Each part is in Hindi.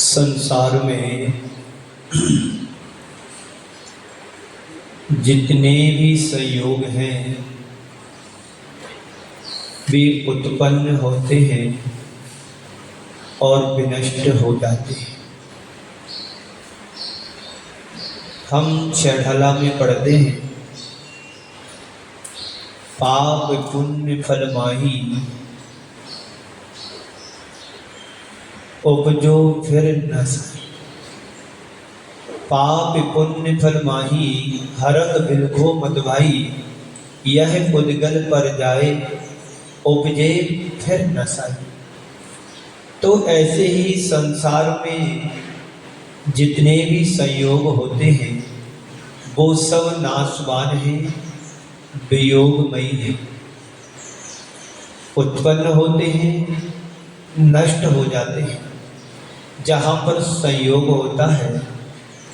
संसार में जितने भी संयोग हैं वे उत्पन्न होते हैं और विनष्ट हो जाते हैं। हम छठला में पढ़ते हैं, पाप पुण्य फल माही उपजो फिर न सही। पाप पुण्य फल माही हरत बिलखो मत भाई, यह उद्गल पर जाए उपजे फिर न सही। तो ऐसे ही संसार में जितने भी संयोग होते हैं वो सब नाशवान हैं, वियोगमयी हैं। उत्पन्न होते हैं, नष्ट हो जाते हैं। जहाँ पर संयोग होता है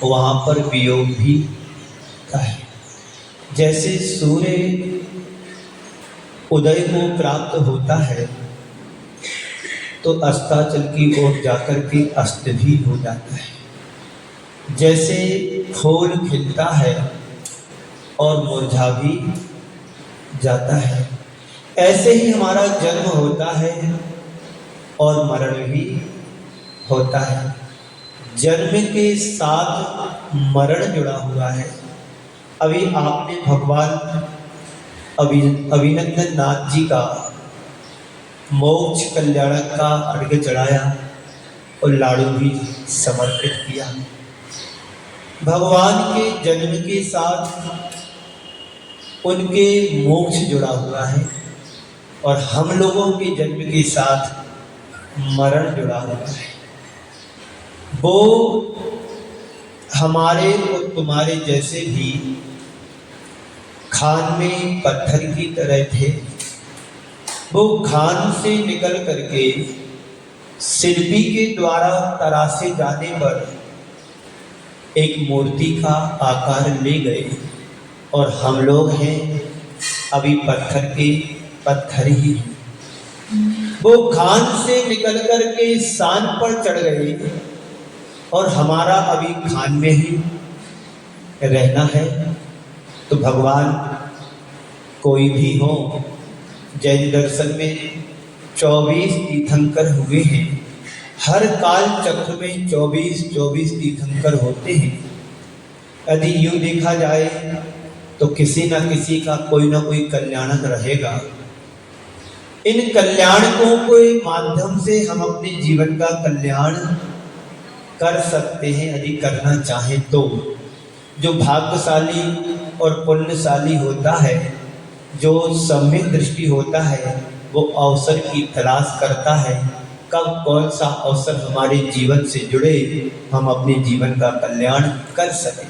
वहाँ पर वियोग भी होता है। जैसे सूर्य उदय को प्राप्त होता है तो अस्ताचल की ओर जाकर के अस्त भी हो जाता है। जैसे फूल खिलता है और मुरझा भी जाता है, ऐसे ही हमारा जन्म होता है और मरण भी होता है। जन्म के साथ मरण जुड़ा हुआ है। अभी आपने भगवान अभिनंदन नाथ जी का मोक्ष कल्याणक का अर्घ्य चढ़ाया और लाड़ू भी समर्पित किया। भगवान के जन्म के साथ उनके मोक्ष जुड़ा हुआ है और हम लोगों के जन्म के साथ मरण जुड़ा हुआ है। वो हमारे और तुम्हारे जैसे भी खान में पत्थर की तरह थे। वो खान से निकल करके शिल्पी के द्वारा तराशे जाने पर एक मूर्ति का आकार ले गए और हम लोग हैं अभी पत्थर के पत्थर ही हैं। वो खान से निकल कर के शान पर चढ़ गए और हमारा अभी खान में ही रहना है। तो भगवान कोई भी हो, जैन दर्शन में 24 तीर्थंकर हुए हैं। हर काल चक्र में 24 तीर्थंकर होते हैं। यदि यूँ देखा जाए तो किसी न किसी का कोई ना कोई कल्याणक रहेगा। इन कल्याणकों के माध्यम से हम अपने जीवन का कल्याण कर सकते हैं यदि करना चाहें तो। जो भाग्यशाली और पुण्यशाली होता है, जो सम्यक दृष्टि होता है, वो अवसर की तलाश करता है कब कौन सा अवसर हमारे जीवन से जुड़े, हम अपने जीवन का कल्याण कर सकें।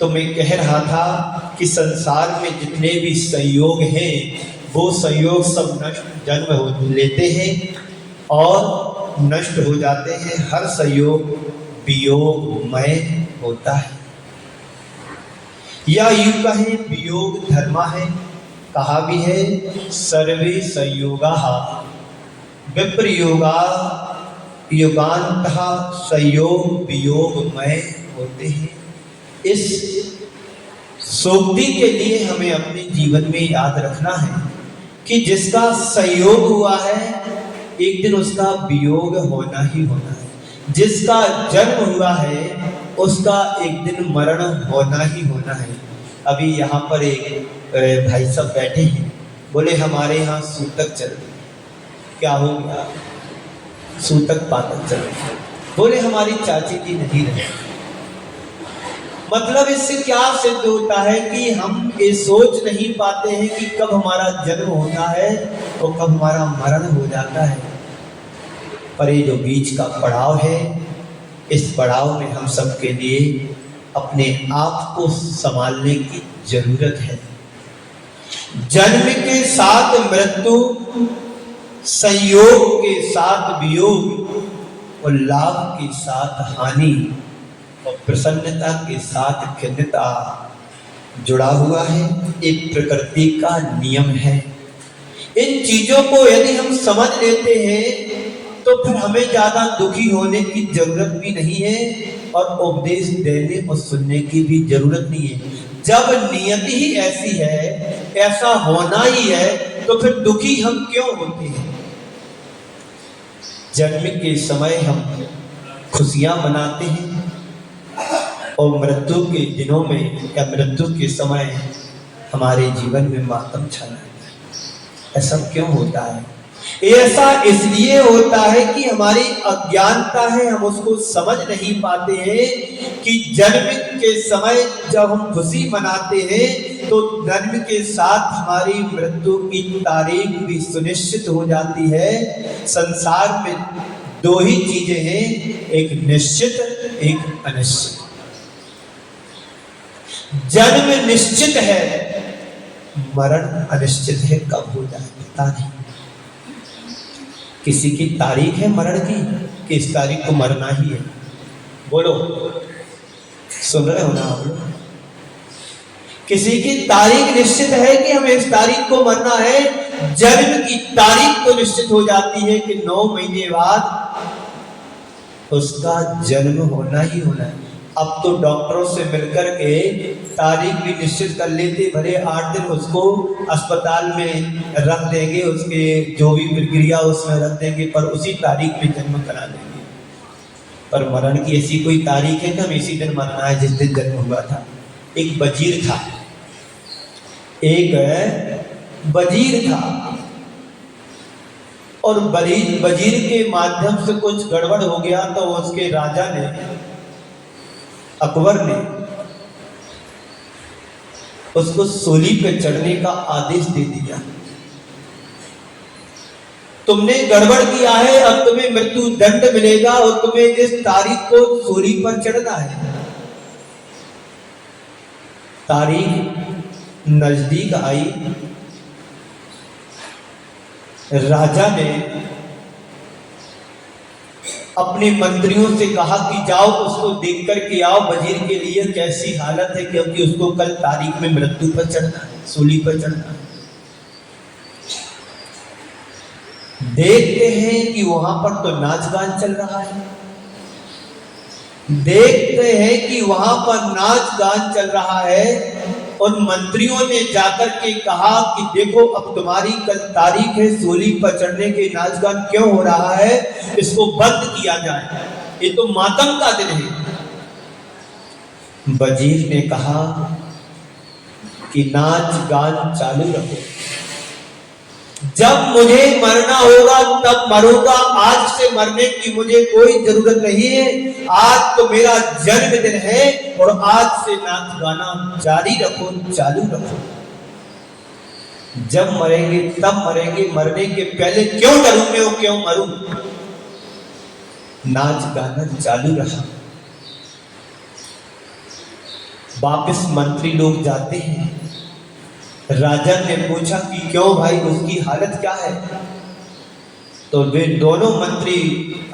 तो मैं कह रहा था कि संसार में जितने भी संयोग हैं वो संयोग सब नष्ट जन्म हो लेते हैं और नष्ट हो जाते हैं। हर संयोग वियोगमय होता है, या यूं कहें वियोग धर्मा है। कहा भी है सर्वे संयोगा विप्रयोगा युगांतः संयोग वियोगमय होते हैं। इस सोक्ति के लिए हमें अपने जीवन में याद रखना है कि जिसका संयोग हुआ है एक दिन उसका वियोग होना ही होना है। जिसका जन्म हुआ है उसका एक दिन मरण होना ही होना है। अभी यहाँ पर एक भाई साहब बैठे हैं, बोले हमारे यहाँ सूतक चल रही। क्या हो गया? सूतक पातक चल रही। बोले हमारी चाची जी नहीं रहे। मतलब इससे क्या सिद्ध होता है कि हम ये सोच नहीं पाते हैं कि कब हमारा जन्म होता है और कब हमारा मरण हो जाता है। पर ये जो बीच का पड़ाव है, इस पड़ाव में हम सब के लिए अपने आप को संभालने की जरूरत है। जन्म के साथ मृत्यु, संयोग के साथ वियोग और लाभ के साथ हानि और प्रसन्नता के साथ खिन्नता जुड़ा हुआ है। एक प्रकृति का नियम है। इन चीजों को यदि हम समझ लेते हैं तो तो फिर हमें ज्यादा दुखी होने की जरूरत भी नहीं है और उपदेश देने और सुनने की भी जरूरत नहीं है। जब नियति ही ऐसी है, ऐसा होना ही है, तो फिर दुखी हम क्यों होते हैं? जन्म के समय हम खुशियां मनाते हैं और मृत्यु के दिनों में या मृत्यु के समय हमारे जीवन में मातम छा जाता है। ऐसा क्यों होता है? ऐसा इसलिए होता है कि हमारी अज्ञानता है, हम उसको समझ नहीं पाते हैं कि जन्म के समय जब हम खुशी मनाते हैं तो जन्म के साथ हमारी मृत्यु की तारीख भी सुनिश्चित हो जाती है। संसार में दो ही चीजें हैं, एक निश्चित, एक अनिश्चित। जन्म निश्चित है, मरण अनिश्चित है, कब हो जाए पता नहीं। किसी की तारीख है मरण की कि इस तारीख को मरना ही है? बोलो, सुन रहे हो ना आप लोग? किसी की तारीख निश्चित है कि हमें इस तारीख को मरना है। जन्म की तारीख तो निश्चित हो जाती है कि 9 महीने बाद उसका जन्म होना ही होना है। अब तो डॉक्टरों से मिलकर के तारीख भी निश्चित कर लेते, भले 8 दिन उसको अस्पताल में रख देंगे, उसके जो भी प्रक्रिया उसमें रख देंगे, पर उसी तारीख पे जन्म करा देंगे। पर मरण की ऐसी कोई तारीख है कि हम इसी दिन मरना है जिस दिन जन्म हुआ था। एक वजीर था, एक वजीर था और वजीर के माध्यम से कुछ गड़बड़ हो गया तो उसके राजा ने, अकबर ने उसको सूली पे चढ़ने का आदेश दे दिया। तुमने गड़बड़ किया है, अब तुम्हें मृत्यु दंड मिलेगा और तुम्हें इस तारीख को सूली पर चढ़ना है। तारीख नजदीक आई, राजा ने अपने मंत्रियों से कहा कि जाओ उसको देख कर के आओ, वजीर के लिए कैसी हालत है, क्योंकि उसको कल तारीख में मृत्यु पर चढ़ना है, सूली पर चढ़ना है। देखते हैं कि वहां पर तो नाच गान चल रहा है, देखते हैं कि वहां पर नाच गान चल रहा है और मंत्रियों ने जाकर के कहा कि देखो अब तुम्हारी कल तारीख है, सूली पर चढ़ने के नाच गान क्यों हो रहा है, इसको बंद किया जाए, ये तो मातम का दिन है। वजीर ने कहा कि नाच गान चालू रखो, जब मुझे मरना होगा तब मरूंगा, आज से मरने की मुझे कोई जरूरत नहीं है। आज तो मेरा जन्मदिन है और आज से नाच गाना जारी रखो, चालू रखो। जब मरेंगे तब मरेंगे, मरने के पहले क्यों डरूं मैं और क्यों मरूं? नाच गाना चालू रहा। वापस मंत्री लोग जाते हैं, राजा ने पूछा कि क्यों भाई, उसकी हालत क्या है? तो वे दोनों मंत्री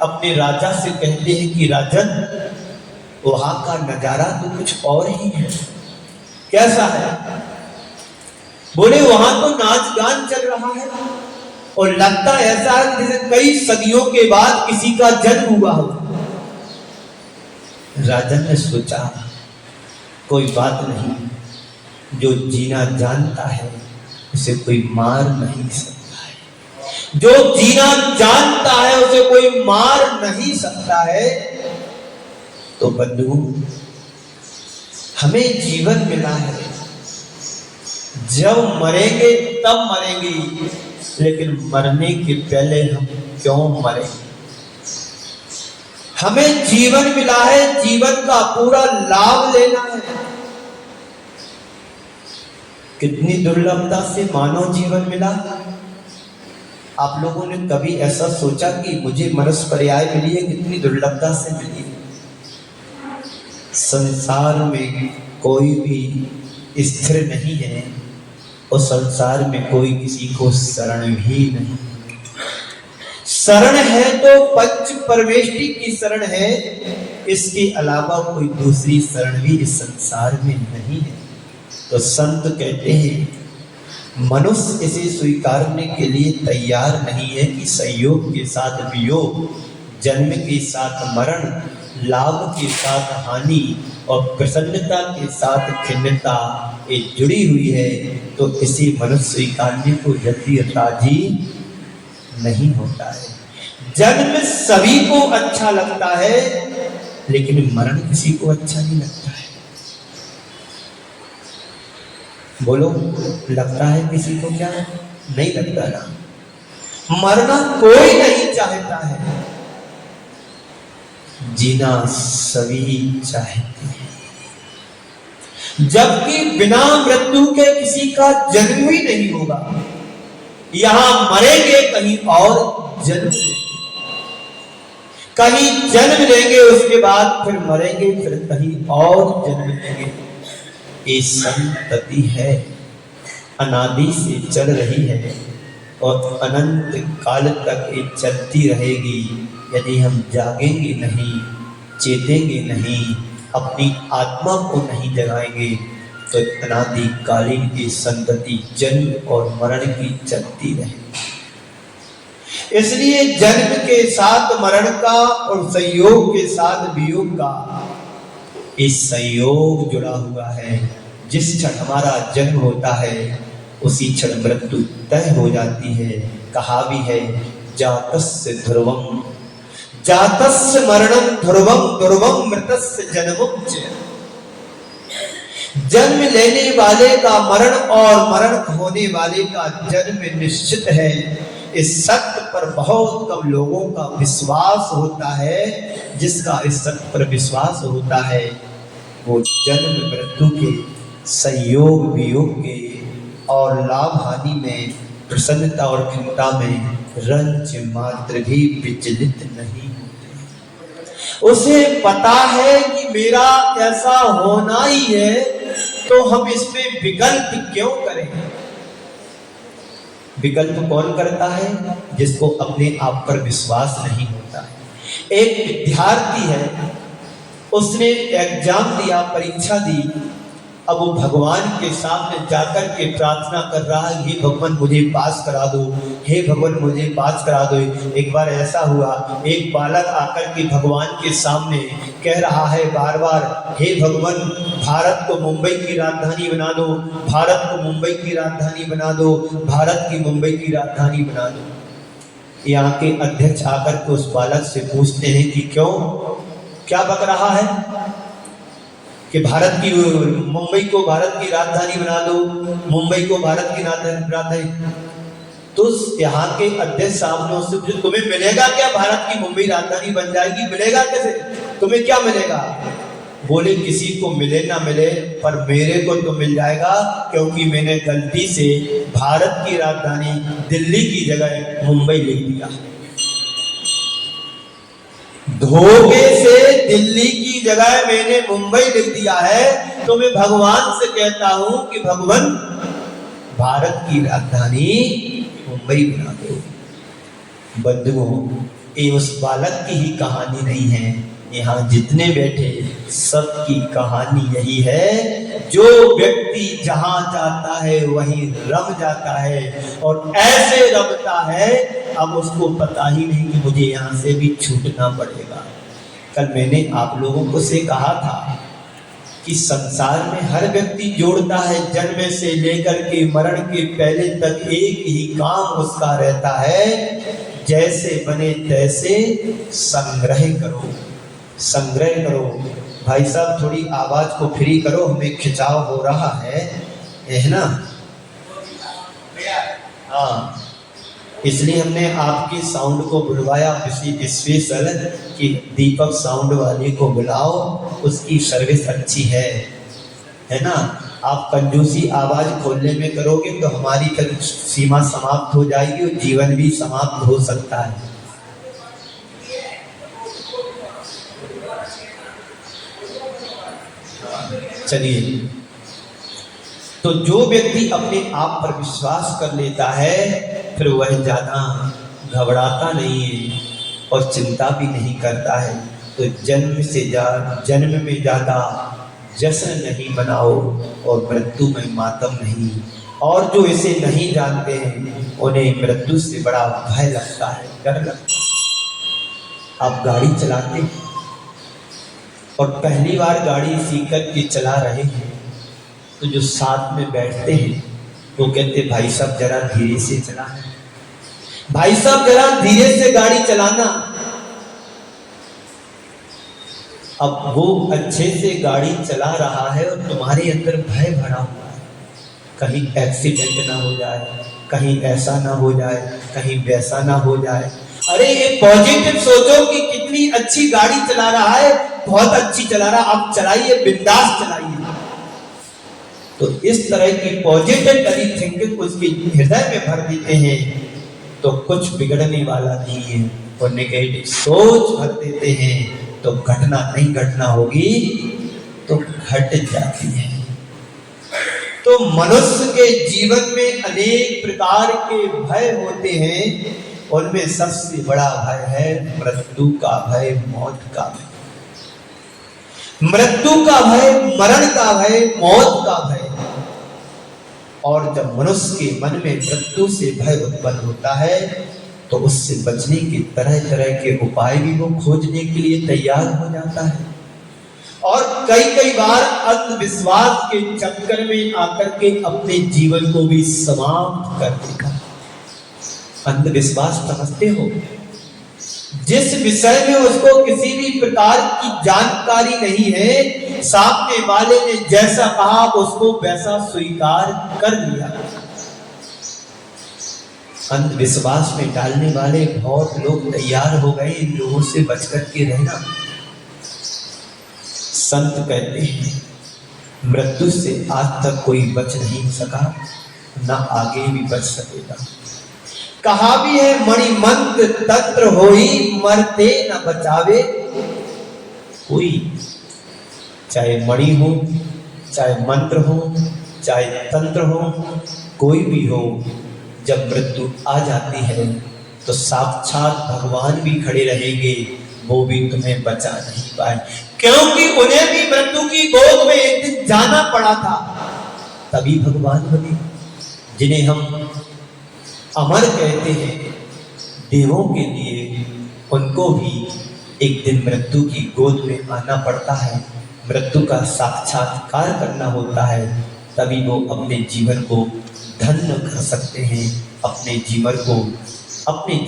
अपने राजा से कहते हैं कि राजन, वहां का नजारा तो कुछ और ही है। कैसा है? बोले वहां तो नाच गान चल रहा है और लगता ऐसा है जैसे कई सदियों के बाद किसी का जन्म हुआ हो। राजन ने सोचा कोई बात नहीं, जो जीना जानता है उसे कोई मार नहीं सकता है, जो जीना जानता है उसे कोई मार नहीं सकता है। तो बंधु, हमें जीवन मिला है, जब मरेंगे तब मरेंगे, लेकिन मरने के पहले हम क्यों मरेंगे? हमें जीवन मिला है, जीवन का पूरा लाभ लेना है। कितनी दुर्लभता से मानव जीवन मिला। आप लोगों ने कभी ऐसा सोचा कि मुझे मनुष्य पर्याय मिली है? कितनी दुर्लभता से मिली है। संसार में कोई भी स्थिर नहीं है और संसार में कोई किसी को शरण भी नहीं। शरण है तो पंच परमेष्टि की शरण है, इसके अलावा कोई दूसरी शरण भी इस संसार में नहीं है। तो संत कहते हैं मनुष्य इसे स्वीकारने के लिए तैयार नहीं है कि संयोग के साथ वियोग, जन्म के साथ मरण, लाभ के साथ हानि और प्रसन्नता के साथ खिन्नता ये जुड़ी हुई है, तो इसे मनुष्य स्वीकारने को जल्दी राजी नहीं होता है। जन्म सभी को अच्छा लगता है, लेकिन मरण किसी को अच्छा नहीं लगता है। बोलो, लगता है किसी को? क्या नहीं लगता ना। मरना कोई नहीं चाहता है, जीना सभी चाहते हैं। जबकि बिना मृत्यु के किसी का जन्म ही नहीं होगा। यहां मरेंगे, कहीं और जन्म लेंगे, कहीं जन्म लेंगे, उसके बाद फिर मरेंगे, फिर कहीं और जन्म लेंगे। ये संतति है, अनादि से चल रही है और अनंत काल तक ये चलती रहेगी। यदि हम जागेंगे नहीं, चेतेंगे नहीं, अपनी आत्मा को नहीं जगाएंगे, तो अनादिकालीन की संतति जन्म और मरण की चलती रहेगी। इसलिए जन्म के साथ मरण का और संयोग के साथ वियोग का इस संयोग जुड़ा हुआ है। जिस क्षण हमारा जन्म होता है, उसी क्षण मृत्यु तय हो जाती है। कहा भी है, जातस्य ध्रुवम, जातस्य मरणम ध्रुवम, ध्रुवम मृतस्य जन्मम च। जन्म लेने वाले का मरण और मरण होने वाले का जन्म निश्चित है। इस सत्य पर बहुत कम लोगों का विश्वास होता है। जिसका इस सत्य पर विश्वास होता है, वो जन्म मृत्यु के, संयोग वियोग के और लाभ हानि में, प्रसन्नता और खिन्नता में रंच मात्र भी विचलित नहीं होते। उसे पता है कि मेरा ऐसा होना ही है, तो हम इसमें विकल्प क्यों करें? विकल्प कौन करता है? जिसको अपने आप पर विश्वास नहीं होता है। एक विद्यार्थी है, उसने एग्जाम दिया, परीक्षा दी। अब वो भगवान के सामने जाकर के प्रार्थना कर रहा है, हे भगवान मुझे पास करा दो, हे भगवान मुझे पास करा दो। एक बार ऐसा हुआ, एक बालक आकर के भगवान के सामने कह रहा है बार बार, हे भगवान भारत को मुंबई की राजधानी बना दो, भारत को मुंबई की राजधानी बना दो, भारत की मुंबई की राजधानी बना दो। यहाँ के अध्यक्ष आकर के उस बालक से पूछते हैं कि क्यों, क्या बक रहा है कि भारत की, मुंबई को भारत की राजधानी बना दो, मुंबई को भारत की राजधानी। तो यहाँ के अध्यक्ष साहब ने उससे पूछा, तुम्हें मिलेगा क्या? भारत की मुंबई राजधानी बन जाएगी, मिलेगा कैसे? तुम्हें क्या मिलेगा? बोले, किसी को मिले ना मिले, पर मेरे को तो मिल जाएगा, क्योंकि मैंने गलती से भारत की राजधानी दिल्ली की जगह मुंबई लिख दिया। धोखे से दिल्ली की जगह मैंने मुंबई लिख दिया है, तो मैं भगवान से कहता हूं कि भगवान भारत की राजधानी मुंबई बना दो। बंधुओं, ये उस बालक की ही कहानी नहीं है, यहाँ जितने बैठे सबकी कहानी यही है। जो व्यक्ति जहां जाता है वहीं रम जाता है, और ऐसे रमता है अब उसको पता ही नहीं कि मुझे यहाँ से भी छूटना पड़ेगा। कल मैंने आप लोगों को से कहा था कि संसार में हर व्यक्ति जोड़ता है, जन्म से लेकर के मरण के पहले तक एक ही काम उसका रहता है, जैसे बने तैसे संग्रह करो, संग्रह करो। भाई साहब थोड़ी आवाज को फ्री करो, हमें खिंचाव हो रहा है ना? हाँ, इसलिए हमने आपकी साउंड को बुलवाया किसी स्पेशल कि दीपक साउंड वाले को बुलाओ, उसकी सर्विस अच्छी है ना? आप कंजूसी आवाज खोलने में करोगे तो हमारी फिर सीमा समाप्त हो जाएगी और जीवन भी समाप्त हो सकता है। चलिए, तो जो व्यक्ति अपने आप पर विश्वास कर लेता है, फिर वह ज्यादा घबराता नहीं है और चिंता भी नहीं करता है। तो जन्म में ज्यादा जश्न नहीं मनाओ और मृत्यु में मातम नहीं। और जो इसे नहीं जानते हैं उन्हें मृत्यु से बड़ा भय लगता है, डर लगता है। आप गाड़ी चलाते हैं और पहली बार गाड़ी सीख कर के चला रहे हैं तो जो साथ में बैठते हैं वो कहते भाई साहब जरा धीरे से चलाना, भाई साहब जरा धीरे से गाड़ी चलाना। अब वो अच्छे से गाड़ी चला रहा है और तुम्हारे अंदर भय भरा हुआ है, कहीं एक्सीडेंट ना हो जाए, कहीं ऐसा ना हो जाए, कहीं वैसा ना हो जाए। अरे ये पॉजिटिव सोचो कि कितनी अच्छी गाड़ी चला रहा है, बहुत अच्छी चला रहा, आप चलाइए, बिंदास चलाइए। तो इस तरह की पॉजिटिव थिंकिंग उसके हृदय में भर देते हैं तो कुछ बिगड़ने वाला नहीं है। और नेगेटिव सोच भर देते हैं तो घटना नहीं घटना होगी तो घट जाती है। तो मनुष्य के जीवन में अनेक प्रकार के भय होते हैं, उनमें सबसे बड़ा भय है मृत्यु का भय, मौत का भय। मृत्यु का भय, मरण का भय, मौत का भय। और जब मनुष्य के मन में मृत्यु से भय उत्पन्न होता है तो उससे बचने के तरह तरह के उपाय भी वो खोजने के लिए तैयार हो जाता है। और कई कई बार अंधविश्वास के चक्कर में आकर के अपने जीवन को भी समाप्त कर देता है। अंधविश्वास समझते हो? जिस विषय में उसको किसी भी प्रकार की जानकारी नहीं है, सामने वाले ने जैसा कहा उसको वैसा स्वीकार कर लिया। अंधविश्वास में डालने वाले बहुत लोग तैयार हो गए इन लोगों से बचकर के रहना। संत कहते हैं मृत्यु से आज तक कोई बच नहीं सका, ना आगे भी बच सकेगा। कहा भी है मणिमंत्र तंत्र होई, मरते न बचावे कोई। चाहे मणि हो, चाहे मंत्र हो, चाहे तंत्र हो, कोई भी हो, जब मृत्यु आ जाती है तो साक्षात भगवान भी खड़े रहेंगे, वो भी तुम्हें बचा नहीं पाए। क्योंकि उन्हें भी मृत्यु की गोद में एक दिन जाना पड़ा था, तभी भगवान बने। जिन्हें हम अमर कहते हैं, देवों के लिए उनको भी एक दिन मृत्यु की गोद में आना पड़ता है, मृत्यु का साक्षात्कार करना होता है, तभी वो अपने जीवन को धन्य कर सकते हैं, अपने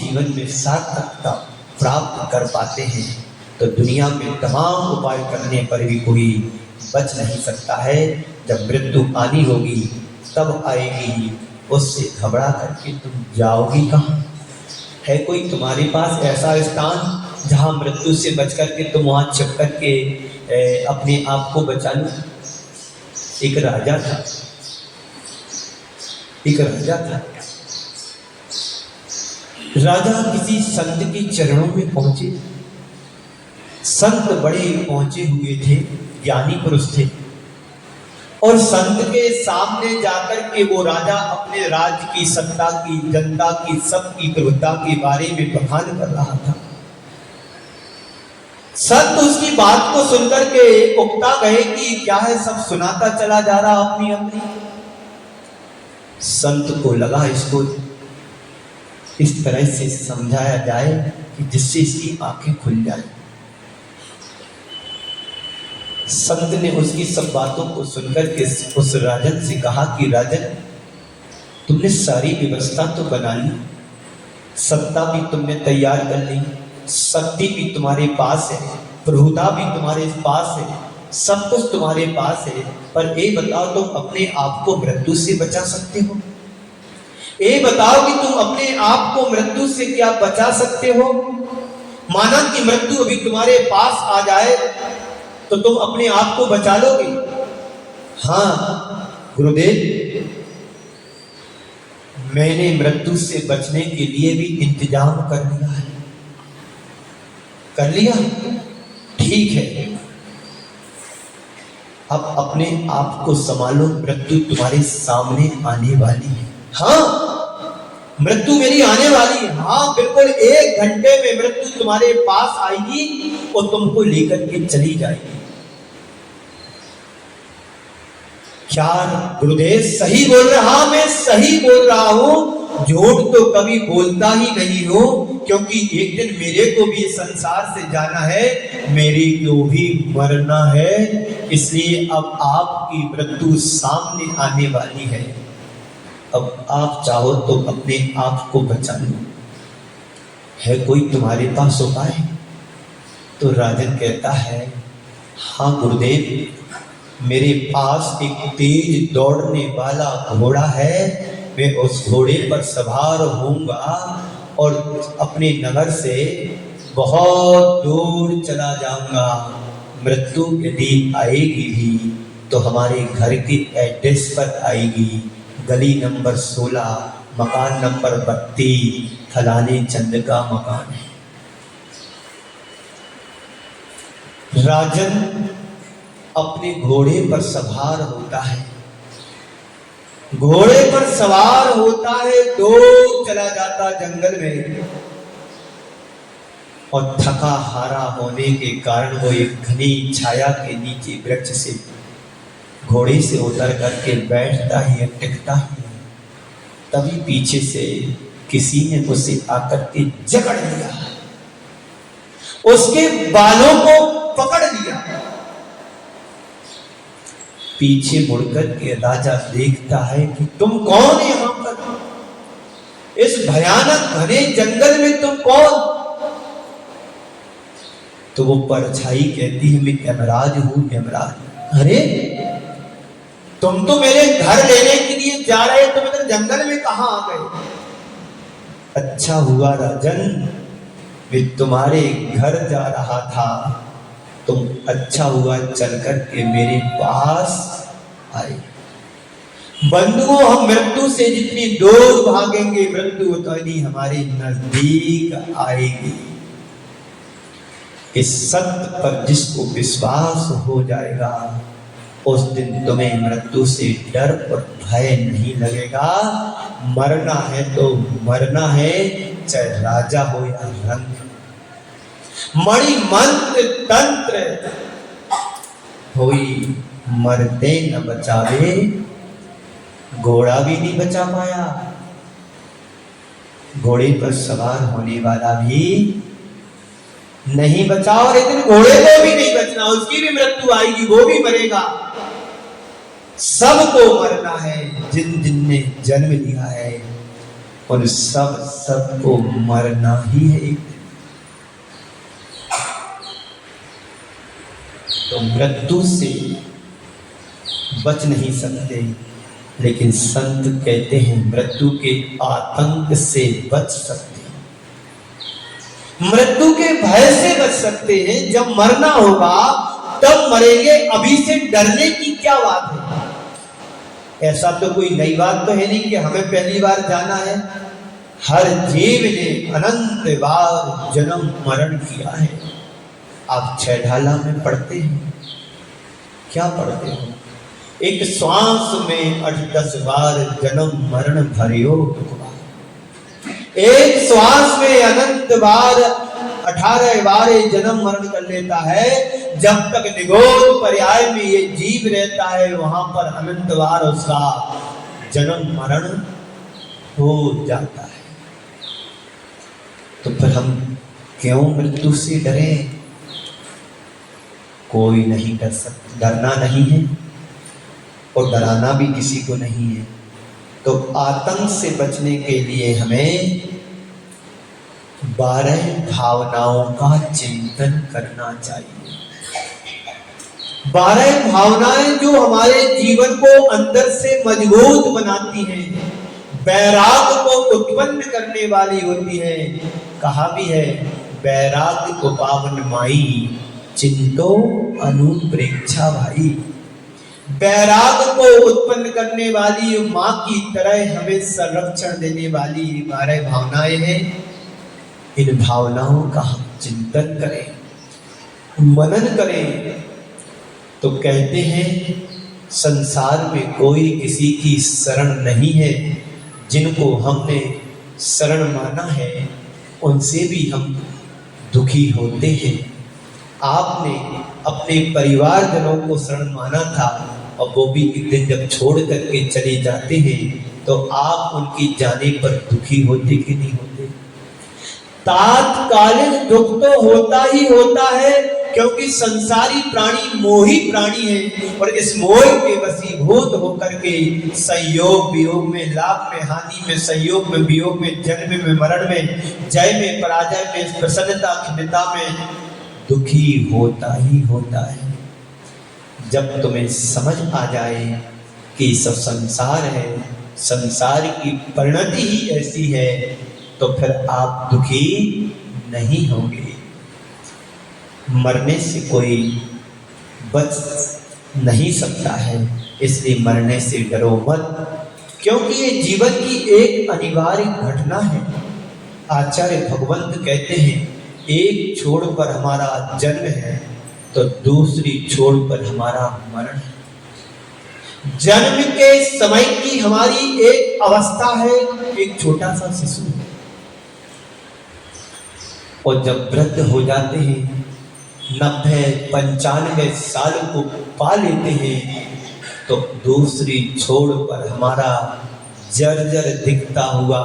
जीवन में सार्थकता प्राप्त कर पाते हैं। तो दुनिया में तमाम उपाय करने पर भी कोई बच नहीं सकता है। जब मृत्यु आनी होगी तब आएगी, उससे घबरा करके तुम जाओगी कहाँ? है कोई तुम्हारे पास ऐसा स्थान जहाँ मृत्यु से बच करके तुम वहाँ छिप करके अपने आप को बचा लो? एक राजा था, राजा किसी संत के चरणों में पहुंचे। संत बड़े पहुंचे हुए थे, ज्ञानी पुरुष थे, और संत के सामने जाकर के वो राजा अपने राज्य की, सत्ता की, जनता की, सबकी प्रभुता के बारे में बखान कर रहा था। संत उसकी बात को सुनकर के उकता गए कि क्या है, सब सुनाता चला जा रहा अपनी अपनी। संत को लगा इसको इस तरह से समझाया जाए कि जिससे इसकी आंखें खुल जाए। संत ने उसकी सब बातों को सुनकर के उस राजन से कहा कि राजन, तुमने सारी व्यवस्था तो बना ली, सत्ता भी तुमने तैयार कर ली, शक्ति भी तुम्हारे पास है, प्रभुता भी तुम्हारे पास है, सब कुछ तुम्हारे पास है, पर ये बताओ तुम अपने आप को मृत्यु से बचा सकते हो? ये बताओ कि तुम अपने आप को मृत्यु से क्या बचा सकते हो? माना कि मृत्यु अभी तुम्हारे पास आ जाए तो तुम अपने आप को बचा लोगे? हाँ गुरुदेव, मैंने मृत्यु से बचने के लिए भी इंतजाम कर लिया है। कर लिया? ठीक है, अब अपने आप को संभालो, मृत्यु तुम्हारे सामने आने वाली है। हाँ, मृत्यु मेरी आने वाली है। हाँ बिल्कुल, 1 घंटे में मृत्यु तुम्हारे पास आएगी और तुमको लेकर के चली जाएगी। क्या गुरुदेव सही बोल रहा? मैं सही बोल रहा हूं, झूठ तो कभी बोलता ही नहीं हूं, क्योंकि एक दिन मेरे को भी संसार से जाना है, मेरी को भी मरना है। इसलिए अब आपकी मृत्यु सामने आने वाली है। अब आप चाहो तो अपने आप को बचा लो। है कोई तुम्हारे पास उपाय? तो राजन कहता है, हाँ गुरुदेव, मेरे पास एक तेज दौड़ने वाला घोड़ा है, मैं उस घोड़े पर सवार होऊंगा और अपने नगर से बहुत दूर चला जाऊंगा। मृत्यु यदि आएगी भी तो हमारे घर के एड्रेस पर आएगी, गली नंबर 16, मकान नंबर 32, फलाने चंद का मकान है। राजन अपने घोड़े पर सवार होता है, घोड़े पर सवार होता है, दूर चला जाता जंगल में, और थका हारा होने के कारण वो एक घनी छाया के नीचे वृक्ष से घोड़े से उतर करके बैठता ही टिकता ही। तभी पीछे से किसी ने उसे आकर के जकड़ लिया, उसके बालों को पकड़ लिया। पीछे मुड़कर के राजा देखता है कि तुम कौन है यहां पर, इस भयानक घने जंगल में तुम कौन? तो वो परछाई कहती है, मैं यमराज हूं, यमराज। अरे तुम तो मेरे घर लेने के लिए जा रहे, तुम इधर जंगल में कहां आ गए? अच्छा हुआ राजन, मैं तुम्हारे घर जा रहा था, तुम अच्छा हुआ चल कर के मेरे पास आए। बंधुओं, हम मृत्यु से जितनी दूर भागेंगे, मृत्यु उतनी हमारे नजदीक आएगी। इस सत्य पर जिसको विश्वास हो जाएगा, उस दिन तुम्हें मृत्यु से डर और भय नहीं लगेगा। मरना है तो मरना है, चाहे राजा हो या रंग। मणि मंत्र तंत्र होई, मरते न बचावे, घोड़ा भी नहीं बचा पाया, घोड़े पर सवार होने वाला भी नहीं बचा, और एक दिन घोड़े को भी नहीं बचना, उसकी भी मृत्यु आएगी, वो भी मरेगा। सबको मरना है, जिन जिन ने जन्म लिया है उन सबको मरना ही है। तो मृत्यु से बच नहीं सकते, लेकिन संत कहते हैं मृत्यु के आतंक से बच सकते हैं, मृत्यु के भय से बच सकते हैं। जब मरना होगा तब मरेंगे, अभी से डरने की क्या बात है? ऐसा तो कोई नई बात तो है नहीं कि हमें पहली बार जाना है। हर जीव ने अनंत बार जन्म मरण किया है। आप छह ढाला में पढ़ते हैं, क्या पढ़ते हो? एक श्वास में 8-10 बार जन्म मरण भरियो, एक श्वास में अनंत बार 18 बार जन्म मरण कर लेता है। जब तक निगोद पर्याय में ये जीव रहता है, वहां पर अनंत बार उसका जन्म मरण हो जाता है। तो फिर हम क्यों मृत्यु से डरें? कोई नहीं डर सकता, डरना नहीं है और डराना भी किसी को नहीं है। तो आतंक से बचने के लिए हमें 12 भावनाओं का चिंतन करना चाहिए। 12 भावनाएं जो हमारे जीवन को अंदर से मजबूत बनाती हैं, वैराग को उत्पन्न करने वाली होती है। कहा भी है, वैराग को पावन माई, चिंतो अनुप्रेक्षा भाई। वैराग को उत्पन्न करने वाली माँ की तरह हमें संरक्षण देने वाली 12 भावनाएं हैं। इन भावनाओं का हम चिंतन करें, मनन करें, तो कहते हैं संसार में कोई किसी की शरण नहीं है। जिनको हमने शरण माना है उनसे भी हम दुखी होते हैं। आपने अपने परिवारजनों को शरण माना था और वो भी एक दिन जब छोड़ करके चले जाते हैं तो आप उनकी जाने पर दुखी होते कि नहीं होते? तात्कालिक दुख तो होता ही होता है, क्योंकि संसारी प्राणी मोही प्राणी है और इस मोह के वशीभूत होकर के संयोग वियोग में, लाभ में, हानि में, संयोग में, वियोग में, जन्म में, मरण में, जय में, पराजय में, प्रसन्नता खिन्नता में दुखी होता ही होता है। जब तुम्हें समझ आ जाए कि सब संसार है, संसार की परिणति ही ऐसी है, तो फिर आप दुखी नहीं होंगे। मरने से कोई बच नहीं सकता है, इसलिए मरने से डरो मत, क्योंकि ये जीवन की एक अनिवार्य घटना है। आचार्य भगवंत कहते हैं, एक छोड़ पर हमारा जन्म है तो दूसरी छोड़ पर हमारा मरण है। जन्म के समय की हमारी एक अवस्था है, एक छोटा सा शिशु, और जब वृद्ध हो जाते हैं, 90-95 साल को पा लेते हैं, तो दूसरी छोड़ पर हमारा जर्जर दिखता हुआ,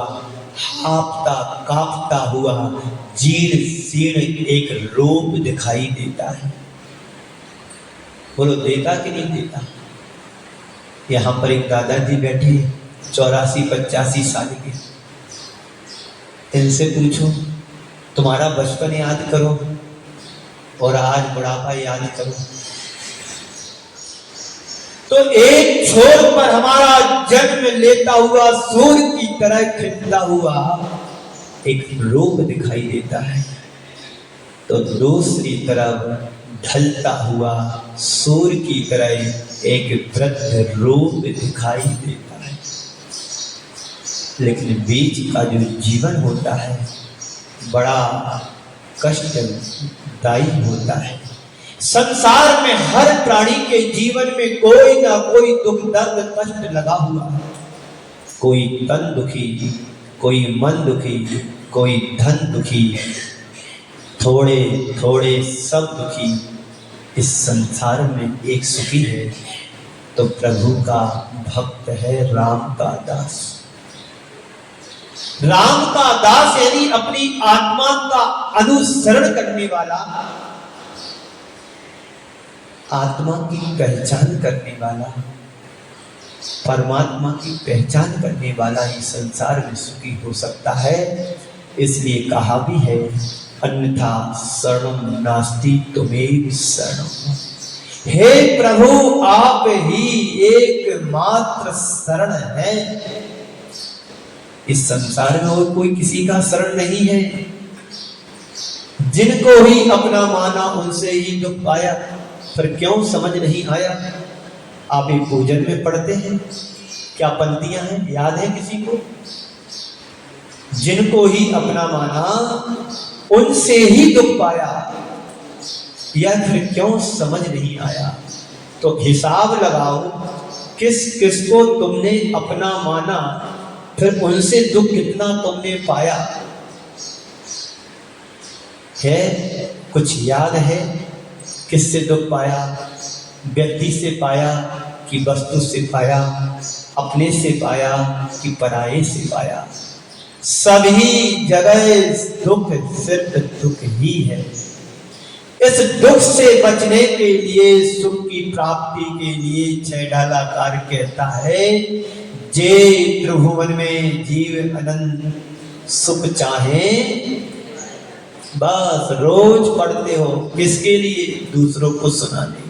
हांफता कांपता हुआ, जीर्ण शीर्ण एक रूप दिखाई देता है। बोलो देता कि नहीं देता? यहाँ पर एक दादाजी बैठे 84-85 साल के, इनसे पूछो तुम्हारा बचपन याद करो और आज बुढ़ापा याद करो, तो एक छोर पर हमारा जन्म लेता हुआ सूर्य की तरह खिलता हुआ एक रूप दिखाई देता है, तो दूसरी तरफ ढलता हुआ सूर्य की तरह एक वृद्ध रूप दिखाई देता है। लेकिन बीच का जो जीवन होता है बड़ा कष्टदायी होता है। संसार में हर प्राणी के जीवन में कोई ना कोई दुख दर्द कष्ट लगा हुआ है। कोई तन दुखी, कोई मन दुखी, कोई धन दुखी, थोड़े थोड़े सब दुखी। इस संसार में एक सुखी है तो प्रभु का भक्त है, राम का दास। राम का दास यानी अपनी आत्मा का अनुसरण करने वाला, आत्मा की पहचान करने वाला, परमात्मा की पहचान करने वाला ही संसार में सुखी हो सकता है। इसलिए कहा भी है, अन्यथा शरणं नास्ति त्वमेव शरणं। हे प्रभु आप ही एकमात्र शरण है। इस संसार में और कोई किसी का शरण नहीं है। जिनको ही अपना माना उनसे ही दुख पाया, फिर क्यों समझ नहीं आया? आप एक पूजन में पढ़ते हैं, क्या पंक्तियां हैं, याद है किसी को? जिनको ही अपना माना उनसे ही दुख पाया, या फिर क्यों समझ नहीं आया? तो हिसाब लगाओ, किस किस को तुमने अपना माना, फिर उनसे दुख कितना तुमने पाया है? कुछ याद है किससे दुख पाया? व्यक्ति से पाया कि वस्तु से पाया, अपने से पाया कि पराये से पाया? सभी जगह दुख सिर्फ दुख ही है। इस दुख से बचने के लिए, सुख की प्राप्ति के लिए छैढालाकार कहता है, जे त्रिभुवन में जीव अनंत सुख चाहे। बस रोज पढ़ते हो, किसके लिए? दूसरों को सुनाने।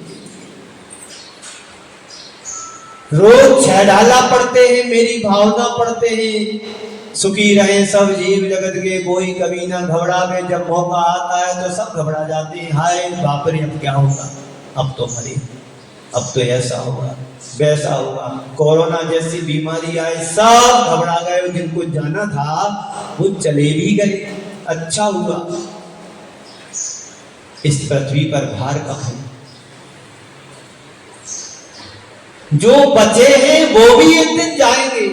रोज छैढाला पढ़ते हैं, मेरी भावना पढ़ते हैं, सुखी रहे सब जीव जगत के, कोई कभी ना घबरावे। जब मौका आता है तो सब घबरा जाते हैं, हाय बाप रे अब क्या होगा, अब तो मरे, अब तो ऐसा होगा वैसा होगा। कोरोना जैसी बीमारी आई, सब घबरा गए। जिनको जाना था वो चले भी गए, अच्छा हुआ। इस पृथ्वी पर भार कम है, जो बचे हैं वो भी एक दिन जाएंगे।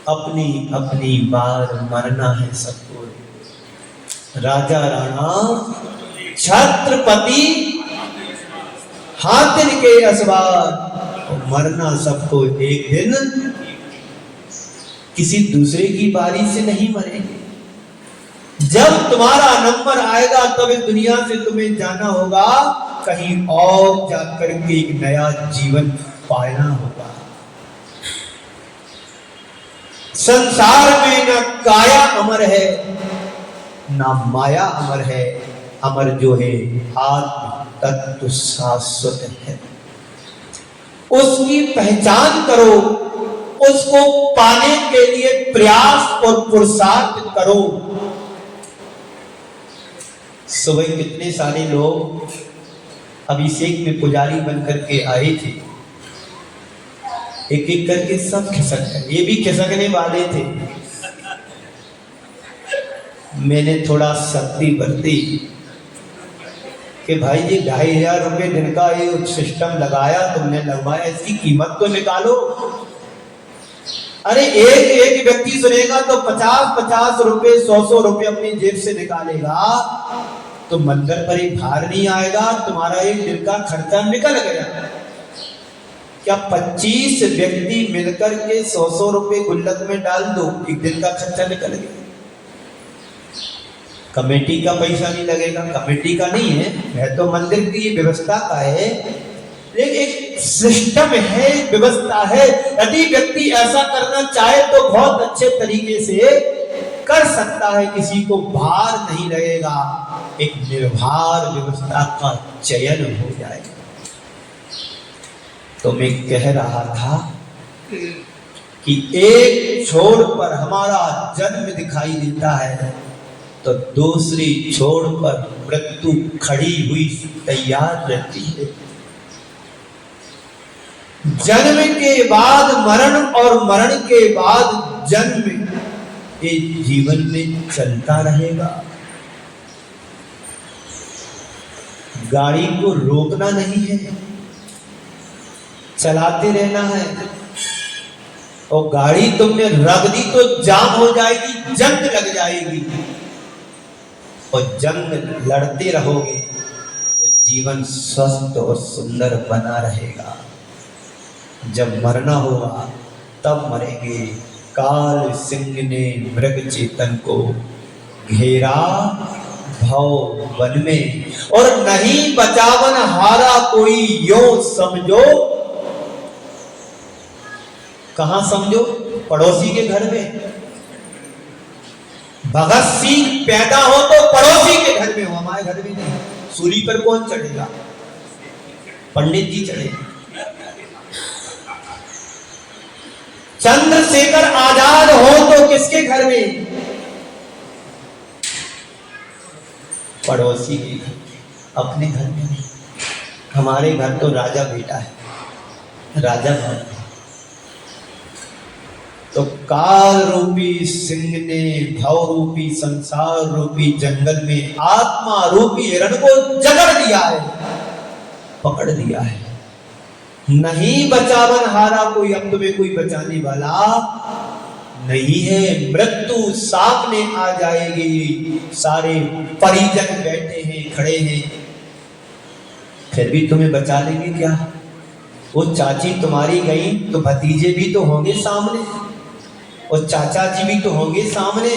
अपनी अपनी बार मरना है सबको। राजा राणा छत्रपति हाथिन के असवार, मरना सबको एक दिन, किसी दूसरे की बारी से नहीं मरेंगे। जब तुम्हारा नंबर आएगा तब इस दुनिया से तुम्हें जाना होगा, कहीं और जाकर के एक नया जीवन पाना होगा। संसार में न काया अमर है ना माया अमर है, अमर जो है आत्म तत्व शाश्वत है। उसकी पहचान करो, उसको पाने के लिए प्रयास और पुरुषार्थ करो। सुबह कितने सारे लोग अभिषेक में पुजारी बनकर के आए थे, एक एक करके सब खिसक गए, ये भी खिसकने वाले थे। मैंने थोड़ा शक्ति बरती कि भाई जी 2500 रुपये दिन का ये सिस्टम लगाया, तुमने लगवाया, इसकी कीमत तो निकालो। अरे एक एक व्यक्ति सुनेगा तो 50-50 रुपये 100-100 रुपये अपनी जेब से निकालेगा, तो मंदिर पर एक भार नहीं आएगा, तुम्हारा एक दिन का खर्चा निकल गया। क्या 25 व्यक्ति मिलकर के 100-100 रुपये गुल्लक में डाल दो, एक दिन का खर्चा निकल गया। कमेटी का पैसा नहीं लगेगा, कमेटी का नहीं है तो मंदिर की व्यवस्था का है, लेकिन एक सिस्टम है, व्यवस्था है। यदि व्यक्ति ऐसा करना चाहे तो बहुत अच्छे तरीके से कर सकता है, किसी को भार नहीं लगेगा, एक निर्भार व्यवस्था का चयन हो जाएगा। तो मैं कह रहा था कि एक छोर पर हमारा जन्म दिखाई देता है तो दूसरी छोर पर मृत्यु खड़ी हुई तैयार रहती है। जन्म के बाद मरण और मरण के बाद जन्म, ये जीवन में चलता रहेगा। गाड़ी को रोकना नहीं है, चलाते रहना है। और गाड़ी तुमने रख दी तो जाम हो जाएगी, जंग लग जाएगी, और जंग लड़ते रहोगे तो जीवन स्वस्थ और सुंदर बना रहेगा। जब मरना होगा तब मरेंगे। काल सिंह ने मृग चेतन को घेरा भव वन में, और नहीं बचावन हारा कोई, यो समझो। कहां समझो? पड़ोसी के घर में। भगत सिंह पैदा हो तो पड़ोसी के घर में हो, हमारे घर में नहीं। सूली पर कौन चढ़ेगा? पंडित जी चढ़ेगा। चंद्रशेखर आजाद हो तो किसके घर में? पड़ोसी के घर, अपने घर में नहीं। हमारे घर तो राजा बेटा है, राजा घर। तो काल रूपी सिंह ने भव रूपी संसार रूपी जंगल में आत्मा रूपी हिरण को जकड़ दिया है, पकड़ दिया है। नहीं बचावन हारा कोई, अब तुम्हें कोई बचाने वाला नहीं है। मृत्यु सामने आ जाएगी, सारे परिजन बैठे हैं, खड़े हैं, फिर भी तुम्हें बचा लेंगे क्या? वो चाची तुम्हारी गई तो भतीजे भी तो होंगे सामने, और चाचा जी भी तो होंगे सामने।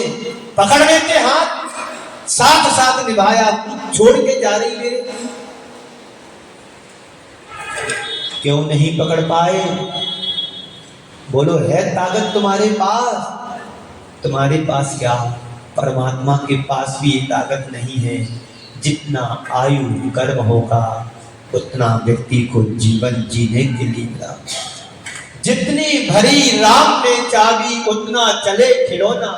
पकड़ लेते हाथ, साथ साथ निभाया, छोड़ के जा रही मेरे। क्यों नहीं पकड़ पाए? बोलो, है ताकत तुम्हारे पास? तुम्हारे पास क्या, परमात्मा के पास भी ये ताकत नहीं है। जितना आयु कर्म होगा उतना व्यक्ति को जीवन जीने के लिए मिला। जितनी भरी राम ने चाबी उतना चले खिलौना,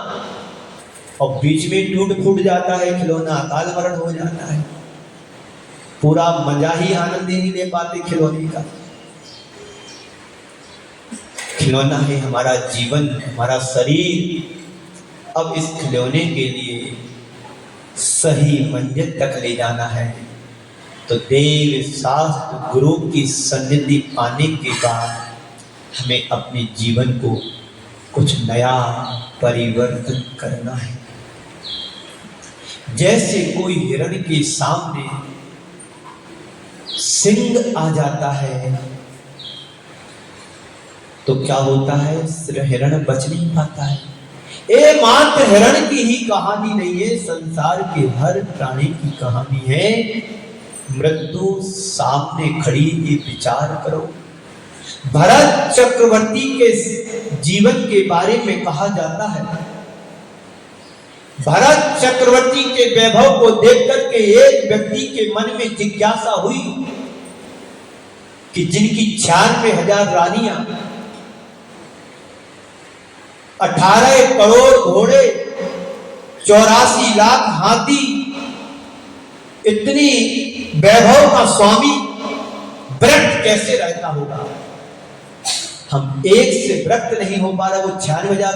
और बीच में टूट फूट जाता है खिलौना, अकाल मरण हो जाता है। पूरा मजा ही आनंद नहीं ले पाते खिलौने का। खिलौना है हमारा जीवन, हमारा शरीर। अब इस खिलौने के लिए सही मंजिल तक ले जाना है तो देव शास्त्र गुरु की सन्निधि पाने के बाद हमें अपने जीवन को कुछ नया परिवर्तन करना है। जैसे कोई हिरण के सामने सिंह आ जाता है तो क्या होता है, हिरण बच नहीं पाता है। मात्र हिरण की ही कहानी नहीं है, संसार के हर प्राणी की कहानी है। मृत्यु सामने खड़ी, ये विचार करो। भरत चक्रवर्ती के जीवन के बारे में कहा जाता है, भरत चक्रवर्ती के वैभव को देख करके एक व्यक्ति के मन में जिज्ञासा हुई कि जिनकी 96,000 रानियां, 18 करोड़ घोड़े, 84 लाख हाथी, इतनी वैभव का स्वामी व्रत कैसे रहता होगा। हम एक से व्रत नहीं हो पा रहा, वो 96,000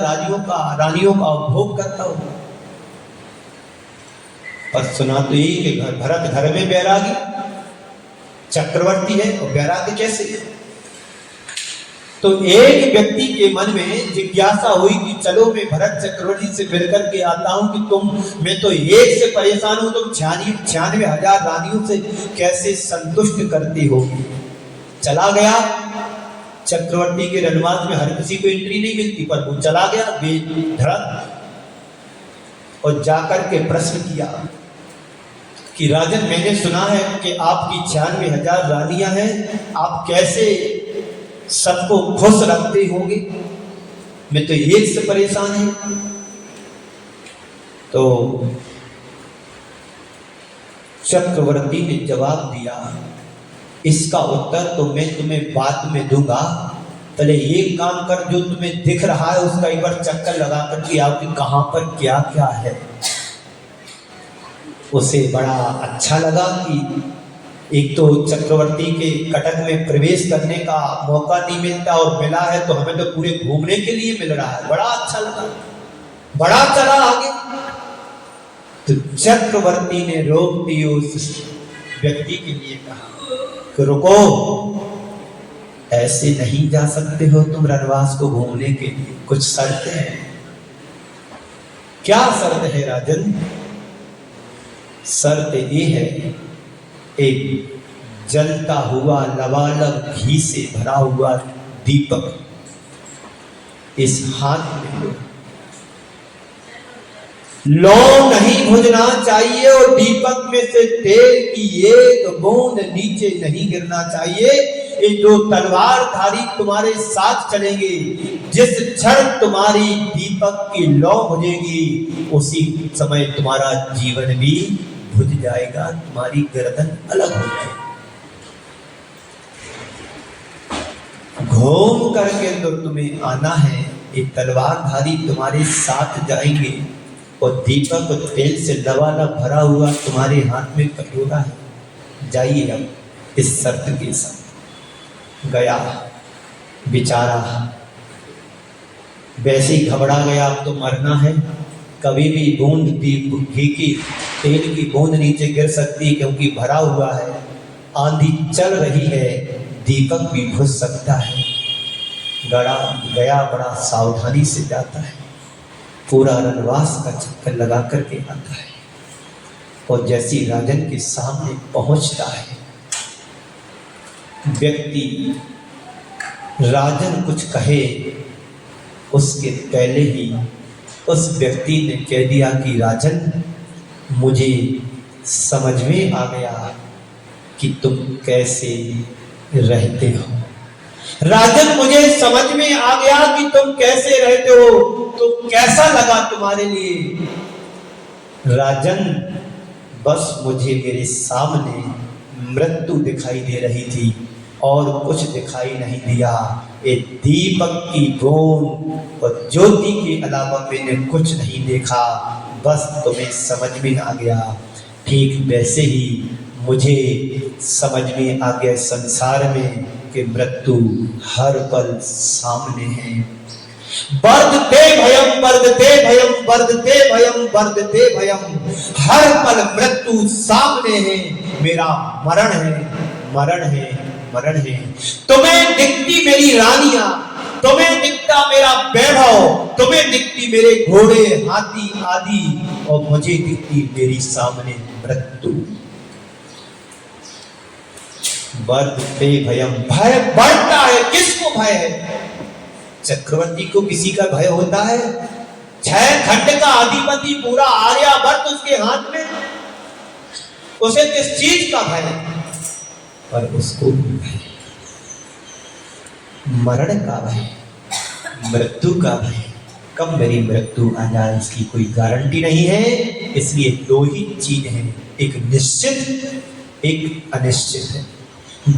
रानियों का उपभोग करता होगा। और सुना तो ये कि भरत घर में बैरागी, चक्रवर्ती है और बैरागी कैसे। तो एक व्यक्ति के मन में जिज्ञासा हुई कि चलो मैं भरत चक्रवर्ती से मिलकर के आता हूं कि मैं तो एक से परेशान हूं, तुम 96,000 रानियों से कैसे संतुष्ट करती हो। चला गया चक्रवर्ती के रनवास में, हर किसी को एंट्री नहीं मिलती, पर वो चला गया बेधड़क और जाकर के प्रश्न किया कि राजन, मैंने सुना है कि आपकी 96,000 रानियां हैं, आप कैसे सबको खुश रखते होंगे, मैं तो एक से परेशान है। तो चक्रवर्ती ने जवाब दिया, इसका उत्तर तो मैं तुम्हें बाद में दूंगा, पहले एक काम कर, जो तुम्हें दिख रहा है उसका एक बार चक्कर लगा करके आओ कि कहां पर क्या क्या है। उसे बड़ा अच्छा लगा कि एक तो चक्रवर्ती के कटक में प्रवेश करने का मौका नहीं मिलता और मिला है तो हमें तो पूरे घूमने के लिए मिल रहा है, बड़ा अच्छा लगा, बड़ा चला आगे। तो चक्रवर्ती ने रोक दी, उस व्यक्ति के लिए कहा कि रुको, ऐसे नहीं जा सकते हो तुम रनवास को घूमने के लिए, कुछ शर्तें हैं। क्या शर्त है राजन? शर्त ये है, एक जलता हुआ लबालब घी से भरा हुआ दीपक इस हाथ में लो नहीं बुझना चाहिए और दीपक में से तेल की एक बूंद नीचे नहीं गिरना चाहिए। ये जो तलवारधारी तुम्हारे साथ चलेंगे, जिस क्षण तुम्हारी दीपक की लौ बुझेगी उसी समय तुम्हारा जीवन भी बुझ जाएगा, तुम्हारी गर्दन अलग हो जाएगी। घूम करके तो तुम्हें आना है, एक तलवारधारी तुम्हारे साथ जाएंगे और दीपक और तेल से लबालब भरा हुआ तुम्हारे हाथ में कटोरा है, जाइए अब इस शर्त के साथ। गया बेचारा, वैसे ही घबरा गया, अब तो मरना है, कभी भी बूंद घी की तेल की बूंद नीचे गिर सकती है क्योंकि भरा हुआ है, आंधी चल रही है, दीपक भी बुझ सकता है। गया बड़ा सावधानी से जाता है, पूरा रनवास का चक्कर लगा करके आता है और जैसी राजन के सामने पहुंचता है, व्यक्ति राजन कुछ कहे उसके पहले ही उस व्यक्ति ने कह दिया कि राजन, मुझे समझ में आ गया कि तुम कैसे रहते हो। राजन, मुझे समझ में आ गया कि तुम कैसे रहते हो, तो कैसा लगा तुम्हारे लिए? राजन, बस मुझे मेरे सामने मृत्यु दिखाई दे रही थी और कुछ दिखाई नहीं दिया। एक दीपक की बूंद और ज्योति के अलावा मैंने कुछ नहीं देखा, बस तुम्हें समझ में आ गया। ठीक वैसे ही मुझे समझ में आ गया संसार में कि मृत्यु हर पल सामने है। वर्धते भयम वर्धते भयम वर्धते भयम वर्धते भयम, हर पल मृत्यु सामने है, मेरा मरण है, मरण है, मरण है। तुम्हें दिखती मेरी रानियां, तुम्हें दिखता मेरा वैभव, तुम्हें दिखती मेरे घोड़े हाथी आदि, और मुझे दिखती मेरी सामने मृत्यु। वर्धते भयम, भय बढ़ता है। किसको भय है? चक्रवर्ती को किसी का भय होता है? 6 खंड का अधिपति पूरा आर्यावर्त उसके हाथ में, उसे किस चीज का भय है? पर उसको भय, मरण का भय, मृत्यु का भय। कब मेरी मृत्यु आ जाए इसकी कोई गारंटी नहीं है। इसलिए 2 ही चीज है, एक निश्चित, एक अनिश्चित है।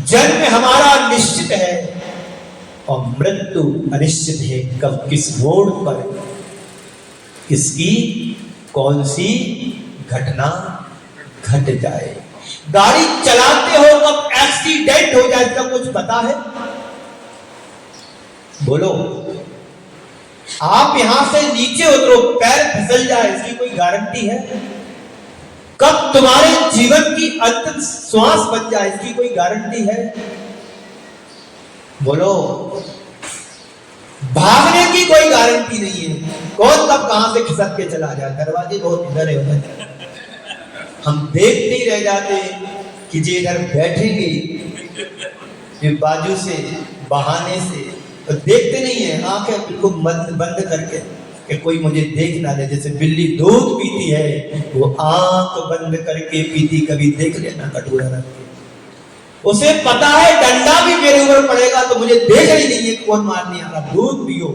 जन्म हमारा निश्चित है और मृत्यु अनिश्चित है। कब किस मोड़ पर किसकी कौन सी घटना घट जाए। गाड़ी चलाते हो कब एक्सीडेंट हो जाए, इसका कुछ पता है? बोलो। आप यहां से नीचे उतरो, पैर फिसल जाए, इसकी कोई गारंटी है? कब तुम्हारे जीवन की अंतिम श्वास बन जाए, इसकी कोई गारंटी है? बोलो। भागने की कोई गारंटी नहीं है। कौन कब कहां से खिसक के चला जाए। दरवाजे बहुत इधर है उधर, हम देखते ही रह जाते कि जे इधर बैठेंगे, ये बाजू से बहाने से, तो देखते नहीं है, आंखें बिल्कुल बंद करके कि कोई मुझे देख ना ले। जैसे बिल्ली दूध पीती है, वो आंख बंद करके पीती, कभी देख लेना कटोरा रख के। उसे पता है डंडा भी मेरे ऊपर पड़ेगा तो मुझे देख ही नहीं है कौन मारने आ रहा, दूध पियो।